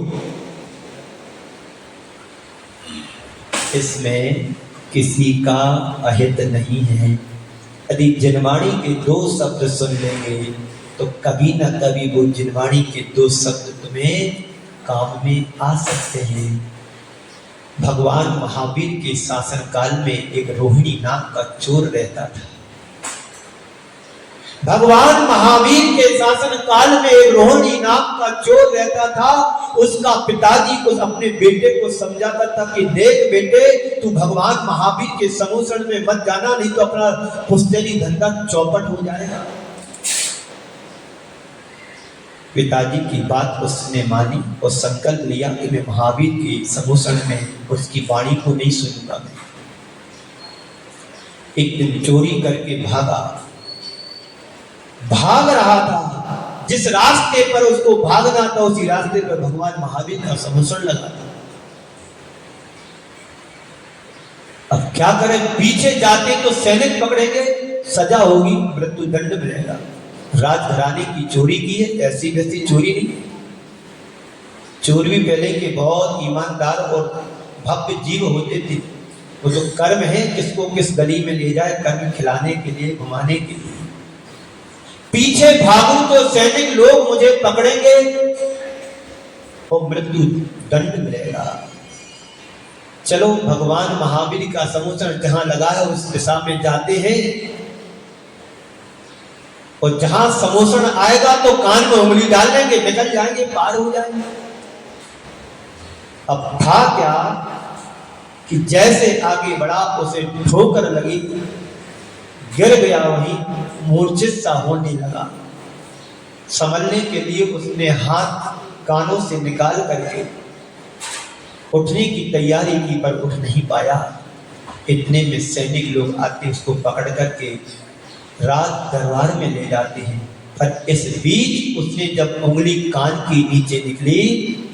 इसमें किसी का अहित नहीं है। यदि जिनवाणी के 2 शब्द सुन लेंगे तो कभी ना कभी वो जिनवाणी के 2 शब्द तुम्हें काम में आ सकते हैं। भगवान महावीर के शासन काल में एक रोहिणी नाम का चोर रहता था। भगवान महावीर के शासन काल में एक रोहिणी नाम का चोर रहता था। उसका पिताजी को अपने बेटे को समझाता था कि देख बेटे, तू भगवान महावीर के समूषण में मत जाना, नहीं तो अपना पुश्तैनी धंधा चौपट हो जाएगा। पिताजी की बात उसने मानी और संकल्प लिया कि मैं महावीर के समूषण में उसकी वाणी को नहीं सुनूंगा। एक दिन चोरी करके भाग रहा था। जिस रास्ते पर उसको भागना था उसी रास्ते पर भगवान महावीर का समूषण लगा था। अब क्या करें, पीछे जाते तो सैनिक पकड़ेंगे, सजा होगी, मृत्यु दंड मिलेगा। राजघराने की चोरी की है, ऐसी वैसी चोरी नहीं। चोर भी पहले के बहुत ईमानदार और भव्य जीव होते थे। वो तो कर्म है, किसको किस गली में ले जाए, कर्म खिलाने के लिए, घुमाने के लिए। पीछे भागूं तो सैनिक लोग मुझे पकड़ेंगे और मृत्यु दंड मिलेगा। चलो भगवान महावीर का समूषण जहां लगा है उस दिशा में जाते हैं, और जहां समूषण आएगा तो कान में उंगली डाल देंगे, निकल जाएंगे, पार हो जाएंगे। अब था क्या कि जैसे आगे बढ़ा उसे ठोकर लगी, गिर गया, वहीं मूर्छित सा होने लगा। संभलने के लिए उसने हाथ कानों से निकाल करके उठने की तैयारी की, पर उठ नहीं पाया। इतने में सैनिक लोग आते उसको पकड़ करके राज दरबार में ले जाते हैं। पर इस बीच उसने जब उंगली कान की नीचे निकली,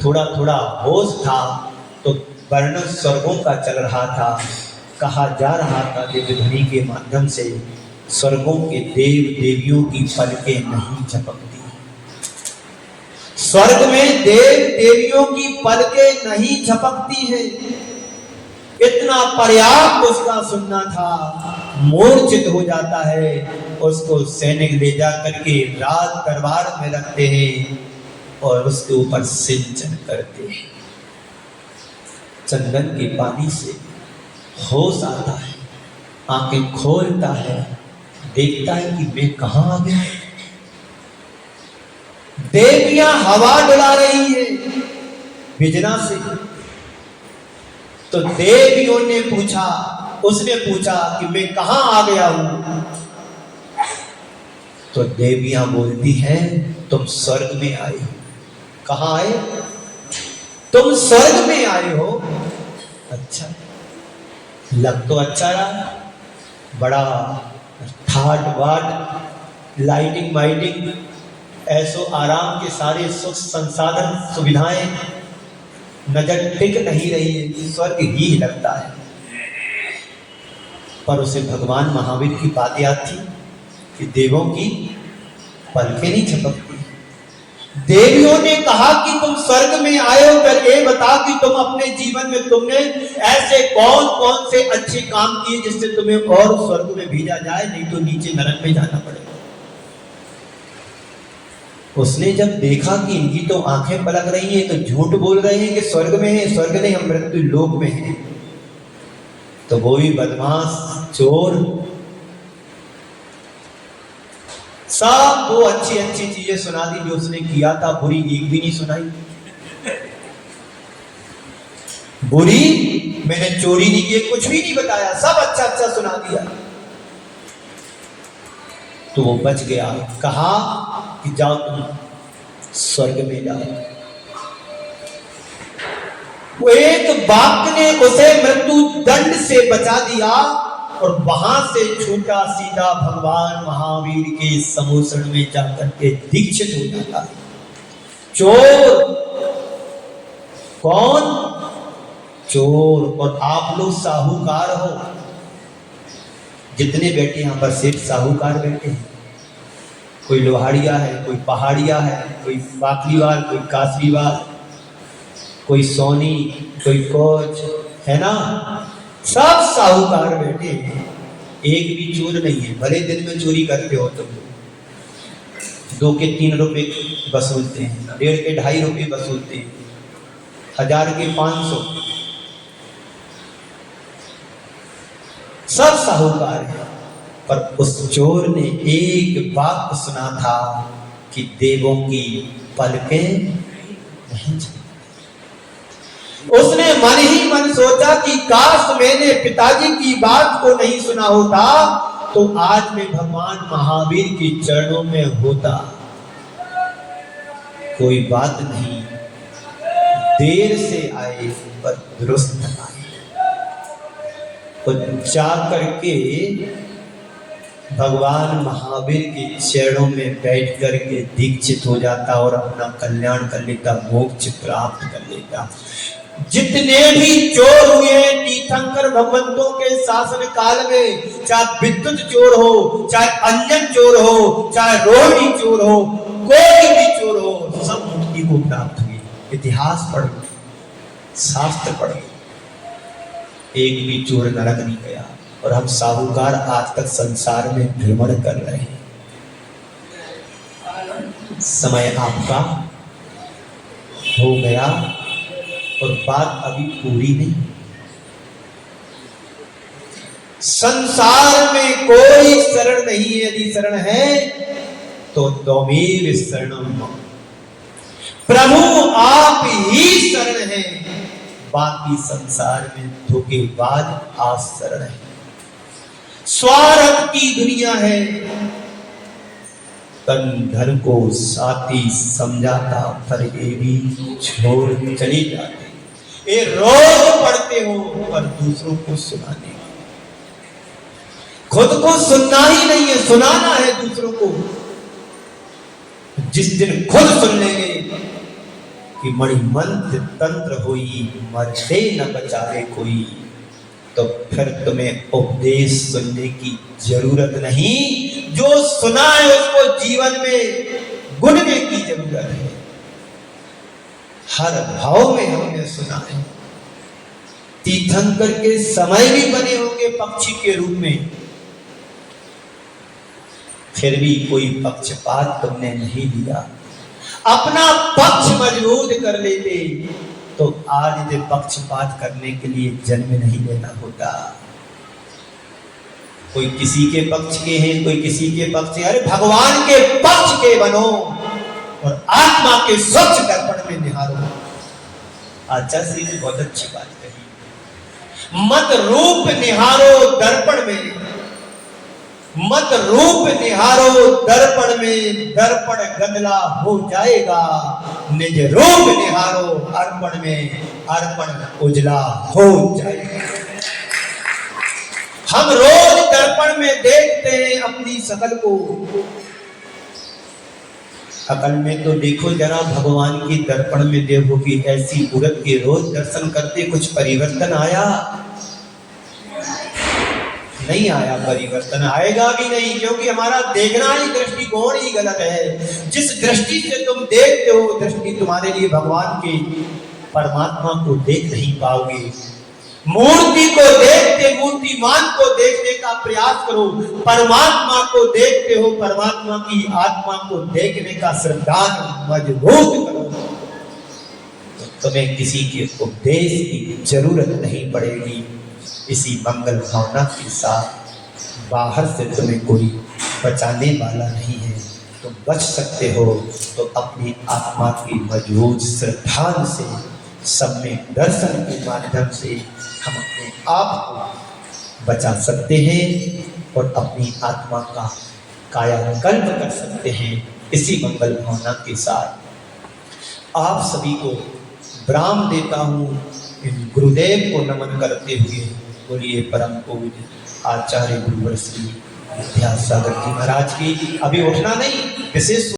थोड़ा थोड़ा होश था तो वर्णन स्वर्गों का चल रहा था। कहा जा रहा था दिव्य ध्वनि के माध्यम से, स्वर्गों के देव देवियों की पलकें नहीं झपकती। स्वर्ग में देव देवियों की पलकें नहीं झपकती है। इतना पर्याप्त उसका सुनना था। मूर्छित हो जाता है, उसको सैनिक ले जा करके राज दरबार में रखते हैं और उसके ऊपर सिंचन करते हैं। चंदन के पानी से होश आता है, आंखें खोलता है, देखता है कि मैं कहां आ गया। देवियां हवा डुला रही है बिजना से। तो देवियों ने पूछा, उसने पूछा कि मैं कहां आ गया हूं। तो देवियां बोलती हैं तुम स्वर्ग में आए हो। कहां आए? तुम स्वर्ग में आए हो। अच्छा, लग तो अच्छा रहा, बड़ा ठाट बाट लाइटिंग वाइटिंग, ऐसो आराम के सारे सुख संसाधन सुविधाएं नजर टिक नहीं रही है, स्वर्ग ही लगता है। पर उसे भगवान महावीर की बात याद थी कि देवों की पलकें नहीं झपकती। देवियों ने कहा कि तुम स्वर्ग में आए हो, पर ये बता कि तुम अपने जीवन में तुमने ऐसे कौन कौन से अच्छे काम किए जिससे तुम्हें और स्वर्ग में भेजा जाए, नहीं तो नीचे नरक में जाना पड़ेगा। उसने जब देखा कि इनकी तो आंखें पलक रही हैं, तो झूठ बोल रहे हैं कि स्वर्ग में है, स्वर्ग नहीं, हम मृत्यु लोक में हैं, तो वो भी बदमाश चोर सब वो अच्छी अच्छी चीजें सुना दी जो उसने किया था, बुरी एक भी नहीं सुनाई। बुरी मैंने चोरी नहीं की, कुछ भी नहीं बताया, सब अच्छा अच्छा सुना दिया। तो वो बच गया। कहा कि जाओ तुम स्वर्ग में जाओ। वो एक बाप ने उसे मृत्यु दंड से बचा दिया और वहां से छूटा सीधा भगवान महावीर के समोसण में जाकर के दीक्षित हो जाता। चोर कौन? चोर। और आप लोग साहूकार हो, जितने बैठे यहां पर सिर्फ साहूकार बैठे हैं। कोई लोहाड़िया है, कोई पहाड़िया है, कोई बाकलीवाल, कोई कासरीवाल, कोई सोनी, कोई कोच, है ना, सब साहूकार बैठे हैं। एक भी चोर नहीं है। भले दिन में चोरी करते हो तुम, 2 के 3 रुपए वसूलते हैं, 1.5 के 2.5 रुपए वसूलते हैं, 1000 के 500, सब साहूकार है। पर उस चोर ने एक वाक्य सुना था कि देवों की पलकें नहीं झपकती। उसने मन ही मन सोचा कि काश मैंने पिताजी की बात को नहीं सुना होता तो आज मैं भगवान महावीर के चरणों में होता। कोई बात नहीं, देर से आए पर दुरुस्त आए। और जा करके भगवान महावीर के चरणों में बैठ करके दीक्षित हो जाता और अपना कल्याण कर लेता, मोक्ष प्राप्त कर लेता। जितने भी चोर हुए तीर्थंकर भगवंतों के शासन काल में, चाहे विद्युत चोर हो, चाहे अंजन चोर हो, चाहे रोहिणी चोर हो, कोई भी चोर हो, सब मुक्ति को प्राप्त हुए। इतिहास पढ़, शास्त्र पढ़, एक भी चोर नरक नहीं गया। और हम साहूकार आज तक संसार में भ्रमण कर रहे हैं। समय आपका हो गया और बात अभी पूरी नहीं। संसार में कोई शरण नहीं है, यदि शरण है तो त्वमेव शरणम मम। प्रभु आप ही शरण है, बाकी संसार में धोखेबाज आशरण है। स्वार्थ की दुनिया है, तन धन को साथी समझाता पर ये भी छोड़ चली जाती। ये रोज पढ़ते हो पर दूसरों को सुनाने, खुद को सुनना ही नहीं है, सुनाना है दूसरों को। जिस दिन खुद सुन लेंगे कि मणिमंत्र तंत्र होई, मरते न बचावे कोई, तो फिर तुम्हें उपदेश सुनने की जरूरत नहीं। जो सुना है उसको जीवन में गुणने की जरूरत है। हर भाव में हमने सुना है। तीर्थंकर के समय भी बने होंगे पक्षी के रूप में, फिर भी कोई पक्षपात तुमने नहीं लिया। अपना पक्ष मजबूत कर लेते तो आज इसे पक्षपात करने के लिए जन्म नहीं लेना होता। कोई किसी के पक्ष के हैं, कोई किसी के पक्ष के, अरे भगवान के पक्ष के बनो और आत्मा के स्वच्छ दर्पण में निहारो। आचार्य श्री ने बहुत अच्छी बात कही, मत रूप निहारो दर्पण में, मत रूप निहारो दर्पण में, दर्पण गंदला हो जाएगा। निज रूप निहारो अर्पण में, अर्पण उजला हो जाएगा। हम रोज दर्पण में देखते हैं अपनी शकल को, अकल में तो देखो जरा, भगवान की दर्पण में देखो कि ऐसी मूर्त के रोज दर्शन करते कुछ परिवर्तन आया? नहीं आया, परिवर्तन आएगा भी नहीं, क्योंकि हमारा देखना ही दृष्टिकोण ही गलत है। जिस दृष्टि से तुम देखते हो, दृष्टि तुम्हारे लिए भगवान के परमात्मा को देख नहीं पाओगे। मूर्ति को देखते मूर्तिमान को देखने का प्रयास करो, परमात्मा को देखते हो परमात्मा की आत्मा को देखने का श्रद्धान मजबूत करो, तो तुम्हें किसी के उपदेश की जरूरत नहीं पड़ेगी। इसी मंगल भावना के साथ बाहर से तुम्हें कोई बचाने वाला नहीं है, तुम बच सकते हो तो अपनी आत्मा की मजबूत श्रद्धा से, सम्यक दर्शन के माध्यम से हम अपने आप को बचा सकते हैं और अपनी आत्मा का कायाकल्प कर सकते हैं। इसी मंगल भावना के साथ आप सभी को विराम देता हूँ, इन गुरुदेव को नमन करते हुए। बोलिए परम पूज्य आचार्य गुरुवर श्री विद्यासागर जी महाराज की। अभी उठना नहीं, विशेष